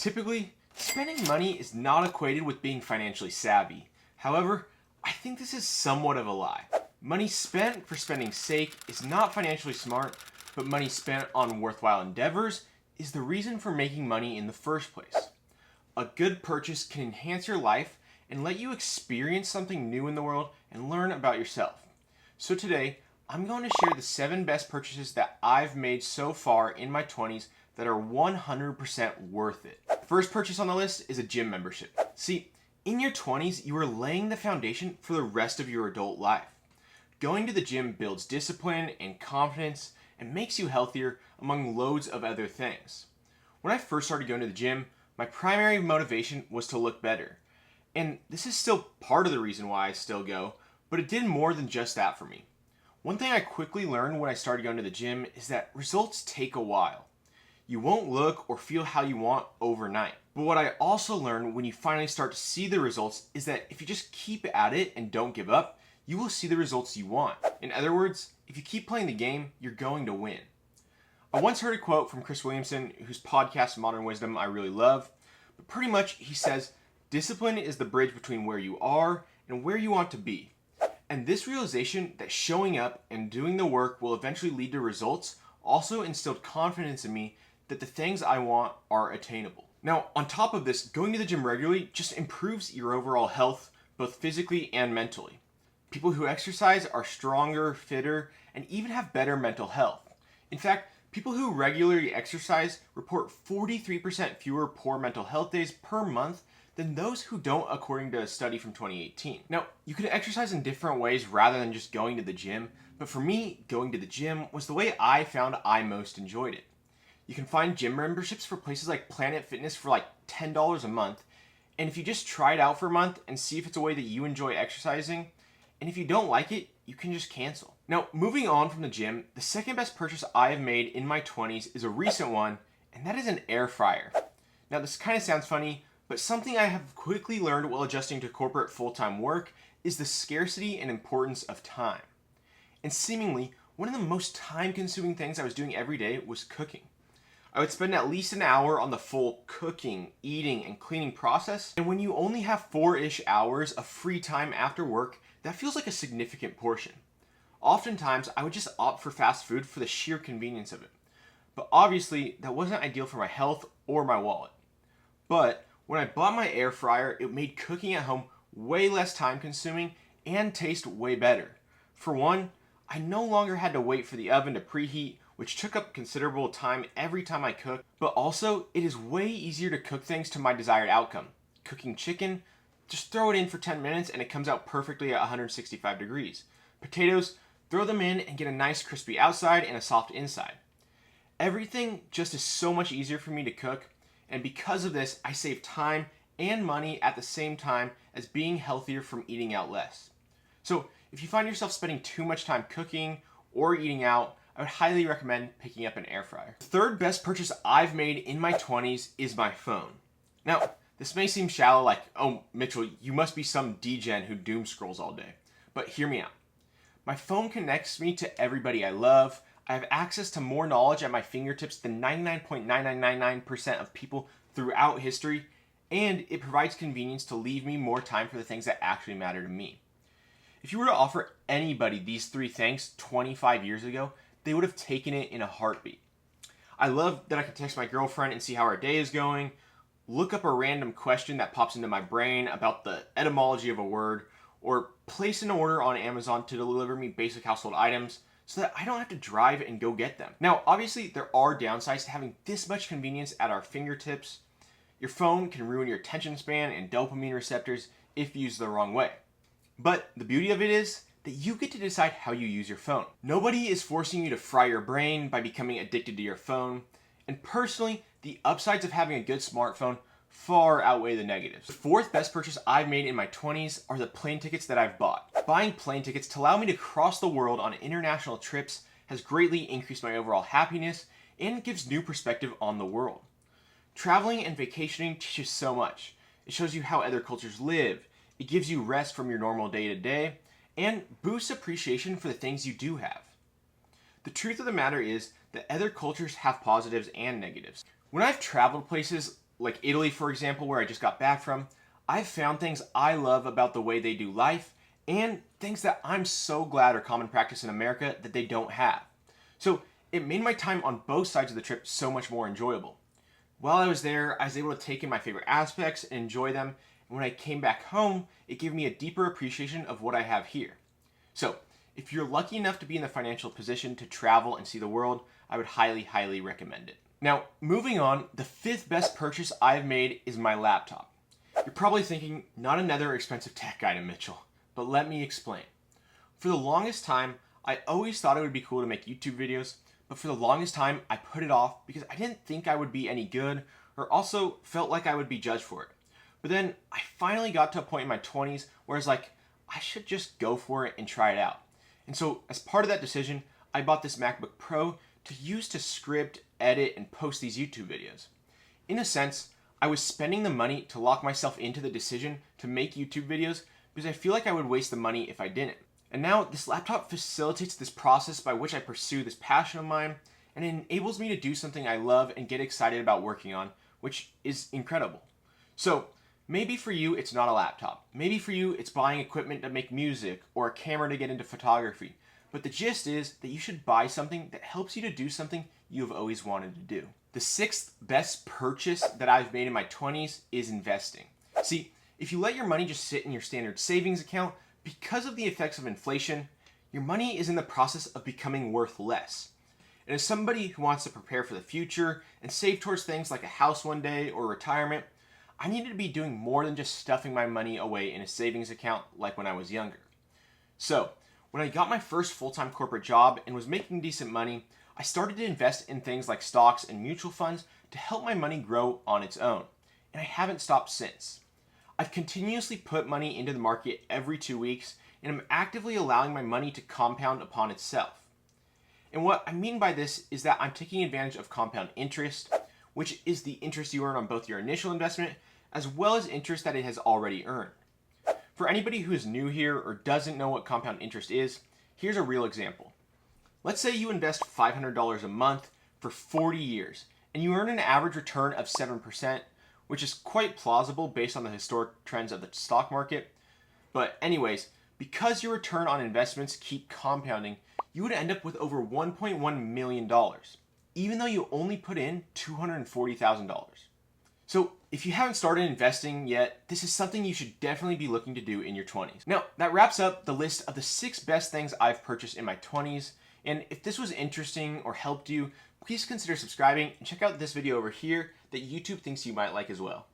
Typically, spending money is not equated with being financially savvy. However, I think this is somewhat of a lie. Money spent for spending's sake is not financially smart, but money spent on worthwhile endeavors is the reason for making money in the first place. A good purchase can enhance your life and let you experience something new in the world and learn about yourself. So today, I'm going to share the 7 best purchases that I've made so far in my 20s that are 100% worth it. First purchase on the list is a gym membership. See, in your 20s, you are laying the foundation for the rest of your adult life. Going to the gym builds discipline and confidence and makes you healthier among loads of other things. When I first started going to the gym, my primary motivation was to look better. And this is still part of the reason why I still go, but it did more than just that for me. One thing I quickly learned when I started going to the gym is that results take a while. You won't look or feel how you want overnight. But what I also learned when you finally start to see the results is that if you just keep at it and don't give up, you will see the results you want. In other words, if you keep playing the game, you're going to win. I once heard a quote from Chris Williamson, whose podcast Modern Wisdom I really love, but pretty much he says, "Discipline is the bridge between where you are and where you want to be." And this realization that showing up and doing the work will eventually lead to results also instilled confidence in me that the things I want are attainable. Now, on top of this, going to the gym regularly just improves your overall health, both physically and mentally. People who exercise are stronger, fitter, and even have better mental health. In fact, people who regularly exercise report 43% fewer poor mental health days per month than those who don't, according to a study from 2018. Now, you can exercise in different ways rather than just going to the gym, but for me, going to the gym was the way I found I most enjoyed it. You can find gym memberships for places like Planet Fitness for like $10 a month, and if you just try it out for a month and see if it's a way that you enjoy exercising, and if you don't like it, you can just cancel. Now, moving on from the gym, the second best purchase I have made in my 20s is a recent one, and that is an air fryer. Now, this kind of sounds funny, but something I have quickly learned while adjusting to corporate full-time work is the scarcity and importance of time. And seemingly, one of the most time-consuming things I was doing every day was cooking. I would spend at least an hour on the full cooking, eating, and cleaning process, and when you only have 4-ish hours of free time after work, that feels like a significant portion. Oftentimes, I would just opt for fast food for the sheer convenience of it. But obviously, that wasn't ideal for my health or my wallet. But when I bought my air fryer, it made cooking at home way less time consuming and taste way better. For one, I no longer had to wait for the oven to preheat, which took up considerable time every time I cooked, but also it is way easier to cook things to my desired outcome. Cooking chicken, just throw it in for 10 minutes and it comes out perfectly at 165 degrees. Potatoes, throw them in and get a nice crispy outside and a soft inside. Everything just is so much easier for me to cook, and because of this, I save time and money at the same time as being healthier from eating out less. So if you find yourself spending too much time cooking or eating out, I would highly recommend picking up an air fryer. The third best purchase I've made in my 20s is my phone. Now, this may seem shallow, like, oh, Mitchell, you must be some degen who doom scrolls all day. But hear me out. My phone connects me to everybody I love. I have access to more knowledge at my fingertips than 99.9999% of people throughout history, and it provides convenience to leave me more time for the things that actually matter to me. If you were to offer anybody these 3 things 25 years ago, they would have taken it in a heartbeat. I love that I can text my girlfriend and see how our day is going, look up a random question that pops into my brain about the etymology of a word, or place an order on Amazon to deliver me basic household items so that I don't have to drive and go get them. Now, obviously, there are downsides to having this much convenience at our fingertips. Your phone can ruin your attention span and dopamine receptors if used the wrong way. But the beauty of it is that you get to decide how you use your phone. Nobody is forcing you to fry your brain by becoming addicted to your phone. And personally, the upsides of having a good smartphone far outweigh the negatives. The fourth best purchase I've made in my 20s are the plane tickets that I've bought. Buying plane tickets to allow me to cross the world on international trips has greatly increased my overall happiness and gives new perspective on the world. Traveling and vacationing teaches so much. It shows you how other cultures live. It gives you rest from your normal day-to-day and boosts appreciation for the things you do have. The truth of the matter is that other cultures have positives and negatives. When I've traveled places, like Italy, for example, where I just got back from, I've found things I love about the way they do life and things that I'm so glad are common practice in America that they don't have. So it made my time on both sides of the trip so much more enjoyable. While I was there, I was able to take in my favorite aspects and enjoy them, and when I came back home, it gave me a deeper appreciation of what I have here. So, if you're lucky enough to be in the financial position to travel and see the world, I would highly, highly recommend it. Now, moving on, the fifth best purchase I've made is my laptop. You're probably thinking, not another expensive tech item, Mitchell, but let me explain. For the longest time, I always thought it would be cool to make YouTube videos, but for the longest time, I put it off because I didn't think I would be any good, or also felt like I would be judged for it. But then I finally got to a point in my 20s where I was like, I should just go for it and try it out. And so as part of that decision, I bought this MacBook Pro to use to script, edit, and post these YouTube videos. In a sense, I was spending the money to lock myself into the decision to make YouTube videos because I feel like I would waste the money if I didn't. And now this laptop facilitates this process by which I pursue this passion of mine, and it enables me to do something I love and get excited about working on, which is incredible. So maybe for you, it's not a laptop. Maybe for you, it's buying equipment to make music or a camera to get into photography. But the gist is that you should buy something that helps you to do something you've always wanted to do. The sixth best purchase that I've made in my 20s is investing. See, if you let your money just sit in your standard savings account, because of the effects of inflation, your money is in the process of becoming worth less. And as somebody who wants to prepare for the future and save towards things like a house one day or retirement, I needed to be doing more than just stuffing my money away in a savings account like when I was younger. So, when I got my first full-time corporate job and was making decent money, I started to invest in things like stocks and mutual funds to help my money grow on its own. And I haven't stopped since. I've continuously put money into the market every 2 weeks, and I'm actively allowing my money to compound upon itself. And what I mean by this is that I'm taking advantage of compound interest, which is the interest you earn on both your initial investment as well as interest that it has already earned. For anybody who is new here or doesn't know what compound interest is, here's a real example. Let's say you invest $500 a month for 40 years, and you earn an average return of 7%, which is quite plausible based on the historic trends of the stock market. But anyways, because your return on investments keep compounding, you would end up with over $1.1 million, even though you only put in $240,000. So if you haven't started investing yet, this is something you should definitely be looking to do in your 20s. Now, that wraps up the list of the 6 best things I've purchased in my 20s. And if this was interesting or helped you, please consider subscribing and check out this video over here that YouTube thinks you might like as well.